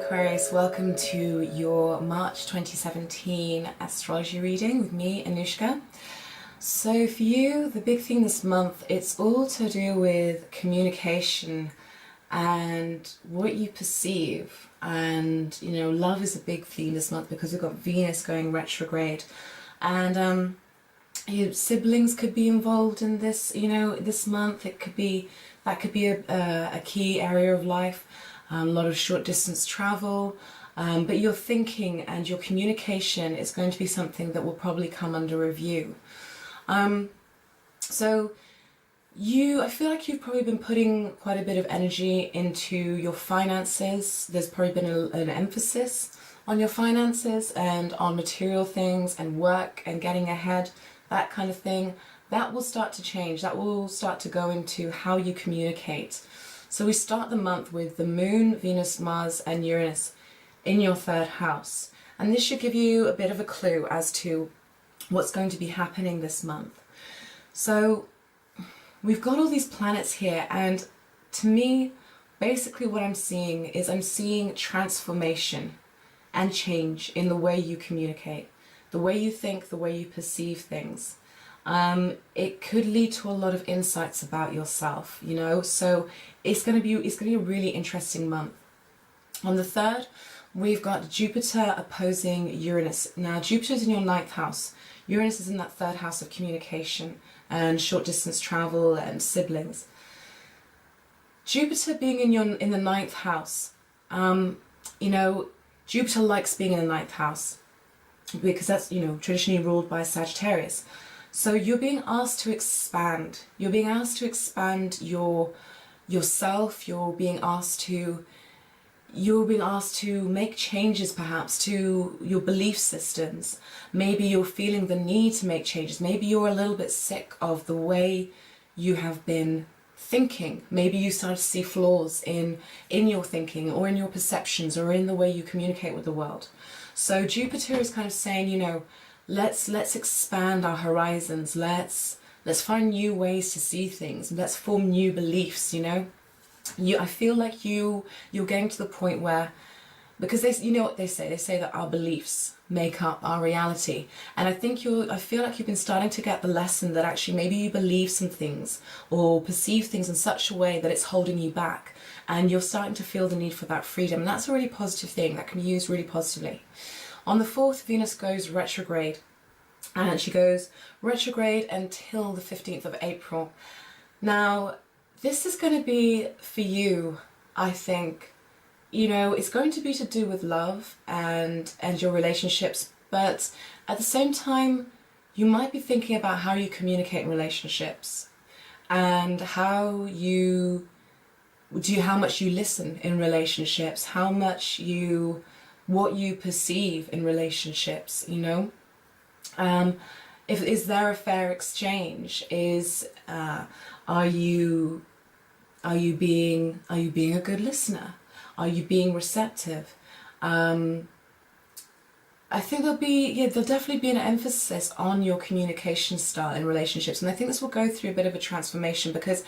Aquarius, welcome to your March 2017 astrology reading with me, Anushka. So for you, the big theme this month, it's all to do with communication and what you perceive. And, love is a big theme this month because we've got Venus going retrograde. And your siblings could be involved in this, this month. That could be a key area of life. A lot of short distance travel, but your thinking and your communication is going to be something that will probably come under review. I feel like you've probably been putting quite a bit of energy into your finances. There's probably been an emphasis on your finances and on material things and work and getting ahead, that kind of thing. That will start to change. That will start to go into how you communicate. So we start the month with the Moon, Venus, Mars and Uranus in your third house. And this should give you a bit of a clue as to what's going to be happening this month. So we've got all these planets here, and to me, basically what I'm seeing transformation and change in the way you communicate, the way you think, the way you perceive things. It could lead to a lot of insights about yourself, so it's going to be a really interesting month. On the 3rd, we've got Jupiter opposing Uranus. Now, Jupiter's in your 9th house. Uranus is in that 3rd house of communication and short distance travel and siblings. Jupiter being in the 9th house, Jupiter likes being in the 9th house because that's, traditionally ruled by Sagittarius. So you're being asked to expand. You're being asked to expand yourself. You're being asked to make changes perhaps to your belief systems. Maybe you're feeling the need to make changes. Maybe you're a little bit sick of the way you have been thinking. Maybe you start to see flaws in your thinking or in your perceptions or in the way you communicate with the world. So Jupiter is kind of saying, let's expand our horizons. Let's find new ways to see things. Let's form new beliefs. I feel like you're getting to the point where, because what they say that our beliefs make up our reality, and I feel like you've been starting to get the lesson that actually maybe you believe some things or perceive things in such a way that it's holding you back, and you're starting to feel the need for that freedom. And that's a really positive thing that can be used really positively. On the 4th, Venus goes retrograde, and she goes retrograde until the 15th of April. Now, this is going to be, for you, I think, it's going to be to do with love and your relationships, but at the same time, you might be thinking about how you communicate in relationships and how much you listen in relationships, what you perceive in relationships, is there a fair exchange? Are you being a good listener? Are you being receptive? I think there'll definitely be an emphasis on your communication style in relationships, and I think this will go through a bit of a transformation, because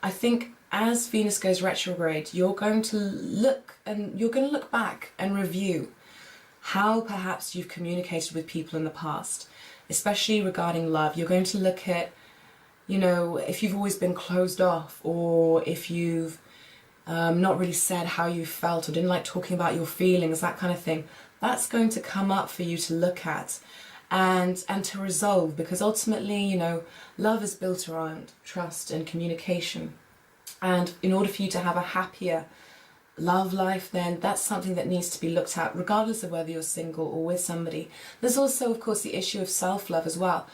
I think as Venus goes retrograde, you're going to look back and review how perhaps you've communicated with people in the past, especially regarding love. You're going to look at, if you've always been closed off, or if you've not really said how you felt or didn't like talking about your feelings, that kind of thing. That's going to come up for you to look at and to resolve, because ultimately, love is built around trust and communication. And in order for you to have a happier love life, then that's something that needs to be looked at, regardless of whether you're single or with somebody. There's also, of course, the issue of self-love as well.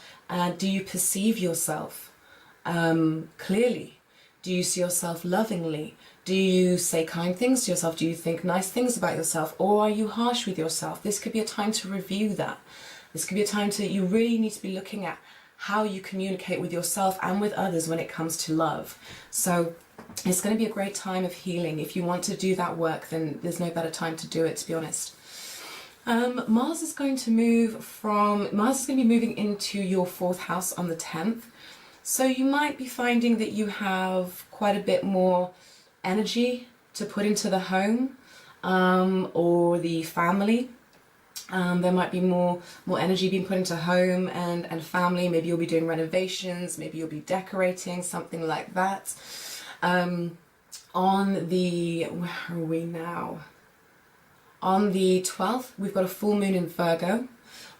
Do you perceive yourself clearly? Do you see yourself lovingly? Do you say kind things to yourself? Do you think nice things about yourself? Or are you harsh with yourself? This could be a time to review that. This could be a time you really need to be looking at how you communicate with yourself and with others when it comes to love. So it's going to be a great time of healing. If you want to do that work, then there's no better time to do it, to be honest. Mars is going to be moving into your 4th house on the 10th. So you might be finding that you have quite a bit more energy to put into the home. or the family. There might be more energy being put into home and family. Maybe you'll be doing renovations, maybe you'll be decorating, something like that. On the, where are we now? On the 12th, we've got a full moon in Virgo,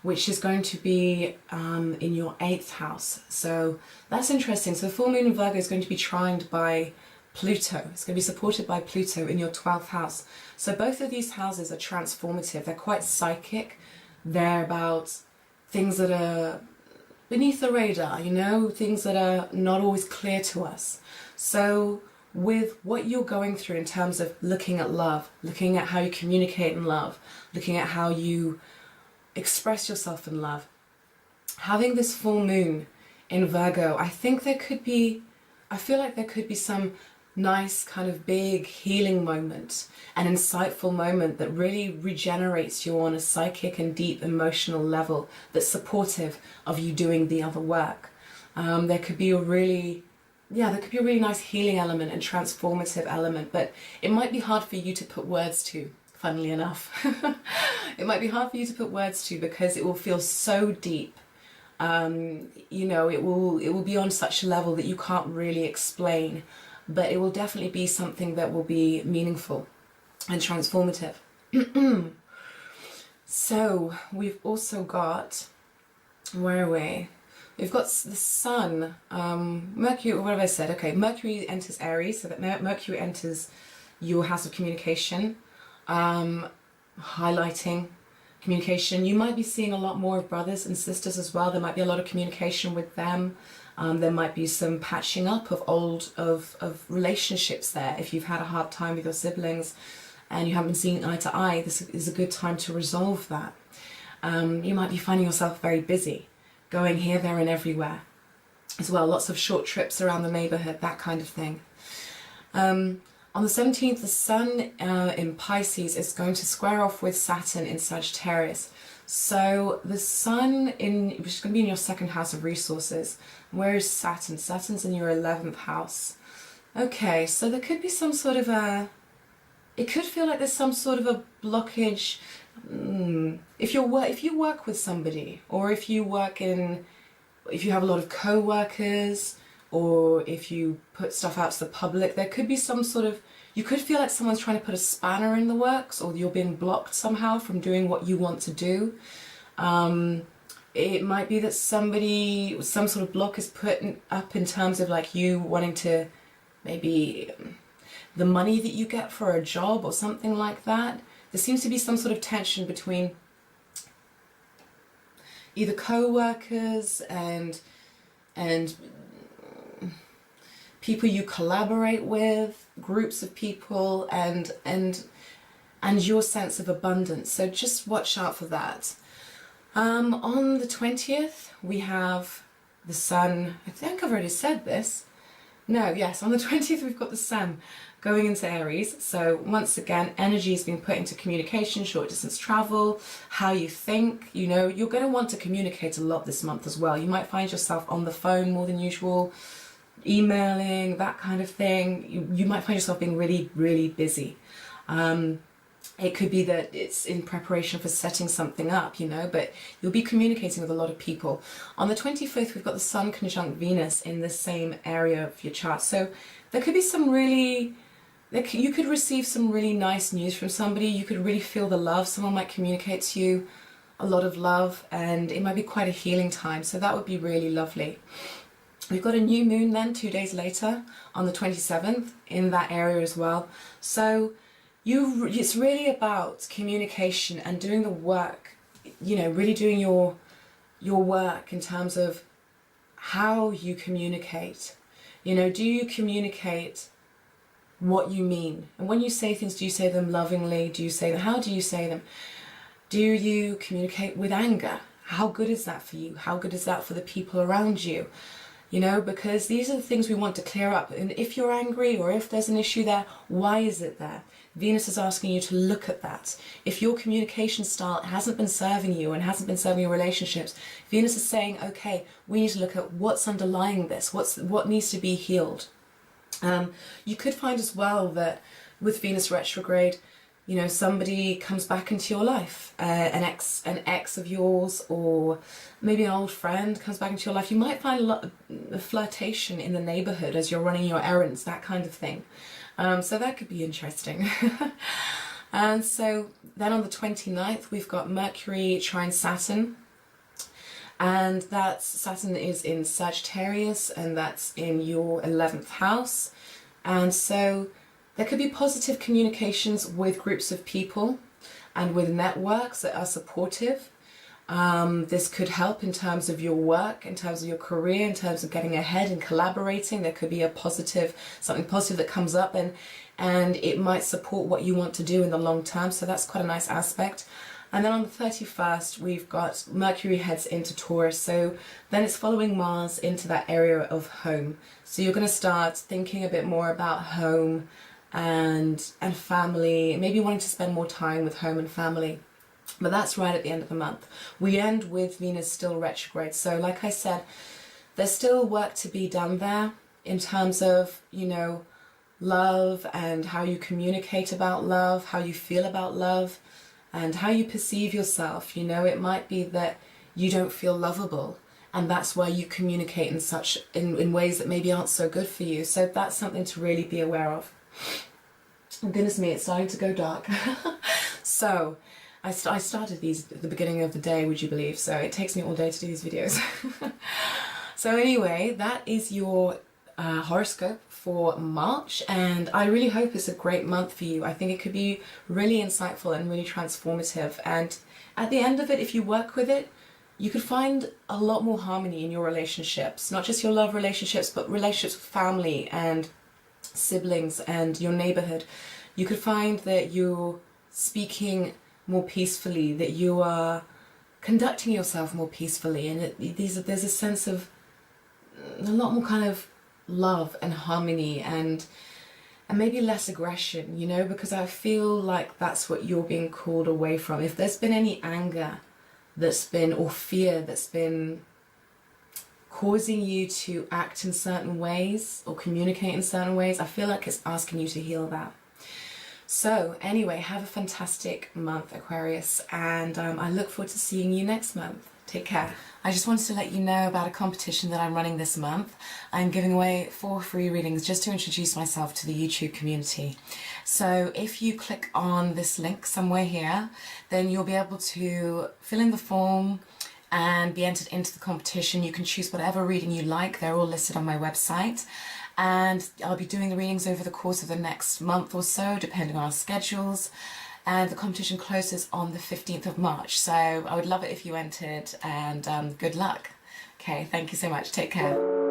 which is going to be in your 8th house. So that's interesting. So the full moon in Virgo is going to be trined by Pluto. It's going to be supported by Pluto in your 12th house. So both of these houses are transformative. They're quite psychic. They're about things that are beneath the radar, you know, things that are not always clear to us. So with what you're going through in terms of looking at love, looking at how you communicate in love, looking at how you express yourself in love, having this full moon in Virgo, I feel like there could be some nice kind of big healing moment, an insightful moment that really regenerates you on a psychic and deep emotional level that's supportive of you doing the other work. There could be a really nice healing element and transformative element, but it might be hard for you to put words to, funnily enough. It might be hard for you to put words to because it will feel so deep. You know, it will be on such a level that you can't really explain, but it will definitely be something that will be meaningful and transformative. So we've also got, where are we? We've got the Sun, Mercury, what have I said? Okay, Mercury enters Aries, so that Mercury enters your house of communication, highlighting communication. You might be seeing a lot more of brothers and sisters as well. There might be a lot of communication with them. There might be some patching up of of relationships there. If you've had a hard time with your siblings and you haven't been seeing eye to eye, this is a good time to resolve that. You might be finding yourself very busy, going here, there and everywhere as well. Lots of short trips around the neighborhood, that kind of thing. On the 17th, the Sun in Pisces is going to square off with Saturn in Sagittarius. So the Sun, which is going to be in your 2nd house of resources. Where is Saturn? Saturn's in your 11th house. Okay, so there could be some sort of it could feel like there's some sort of a blockage. If you work with somebody, or if you have a lot of co-workers, or if you put stuff out to the public, there could be some sort of, you could feel like someone's trying to put a spanner in the works, or you're being blocked somehow from doing what you want to do. It might be that some sort of block is put up in terms of like you wanting to, maybe the money that you get for a job or something like that. There seems to be some sort of tension between either co-workers and people you collaborate with, groups of people, and your sense of abundance. So just watch out for that. On the 20th, we have the Sun. I think I've already said this. No, yes, on the 20th we've got the Sun going into Aries. So once again, energy is being put into communication, short distance travel, how you think. You know, you're going to want to communicate a lot this month as well. You might find yourself on the phone more than usual, emailing, that kind of thing. You might find yourself being really, really busy. It could be that it's in preparation for setting something up, you know, but you'll be communicating with a lot of people. On the 25th, we've got the Sun conjunct Venus in the same area of your chart. So there could be some really, you could receive some really nice news from somebody. You could really feel the love. Someone might communicate to you a lot of love, and it might be quite a healing time. So that would be really lovely. We've got a new moon then 2 days later on the 27th in that area as well. So it's really about communication and doing the work, you know, really doing your work in terms of how you communicate. You know, do you communicate what you mean? And when you say things, do you say them lovingly? How do you say them? Do you communicate with anger? How good is that for you? How good is that for the people around you? You know, because these are the things we want to clear up. And if you're angry or if there's an issue there, why is it there? Venus is asking you to look at that. If your communication style hasn't been serving you and hasn't been serving your relationships, Venus is saying, okay, we need to look at what's underlying this, what needs to be healed. You could find as well that with Venus retrograde, you know, somebody comes back into your life, an ex of yours, or maybe an old friend comes back into your life. You might find a lot of flirtation in the neighborhood as you're running your errands, that kind of thing. So that could be interesting. And so then on the 29th, we've got Mercury trine Saturn. And Saturn is in Sagittarius, and that's in your 11th house. And so there could be positive communications with groups of people and with networks that are supportive. This could help in terms of your work, in terms of your career, in terms of getting ahead and collaborating. There could be a positive, something positive that comes up, and it might support what you want to do in the long term. So that's quite a nice aspect. And then on the 31st, we've got Mercury heads into Taurus. So then it's following Mars into that area of home. So you're going to start thinking a bit more about home and family, maybe wanting to spend more time with home and family. But that's right at the end of the month. We end with Venus still retrograde. So like I said, there's still work to be done there in terms of, you know, love and how you communicate about love, how you feel about love, and how you perceive yourself. You know, it might be that you don't feel lovable, and that's why you communicate in ways that maybe aren't so good for you. So that's something to really be aware of. Oh, goodness me, it's starting to go dark. So I started these at the beginning of the day, would you believe? So it takes me all day to do these videos. So anyway, that is your horoscope for March, and I really hope it's a great month for you. I think it could be really insightful and really transformative, and at the end of it, if you work with it, you could find a lot more harmony in your relationships, not just your love relationships, but relationships with family and siblings and your neighborhood. You could find that you're speaking more peacefully, that you are conducting yourself more peacefully, and there's a sense of a lot more kind of love and harmony and maybe less aggression, you know, because I feel like that's what you're being called away from. If there's been any anger that's been, or fear that's been causing you to act in certain ways or communicate in certain ways, I feel like it's asking you to heal that. So anyway, have a fantastic month, Aquarius, and I look forward to seeing you next month. Take care. I just wanted to let you know about a competition that I'm running this month. I'm giving away 4 free readings just to introduce myself to the YouTube community. So if you click on this link somewhere here, then you'll be able to fill in the form and be entered into the competition. You can choose whatever reading you like. They're all listed on my website. And I'll be doing the readings over the course of the next month or so, depending on our schedules. And the competition closes on the 15th of March. So I would love it if you entered, and good luck. Okay, thank you so much. Take care.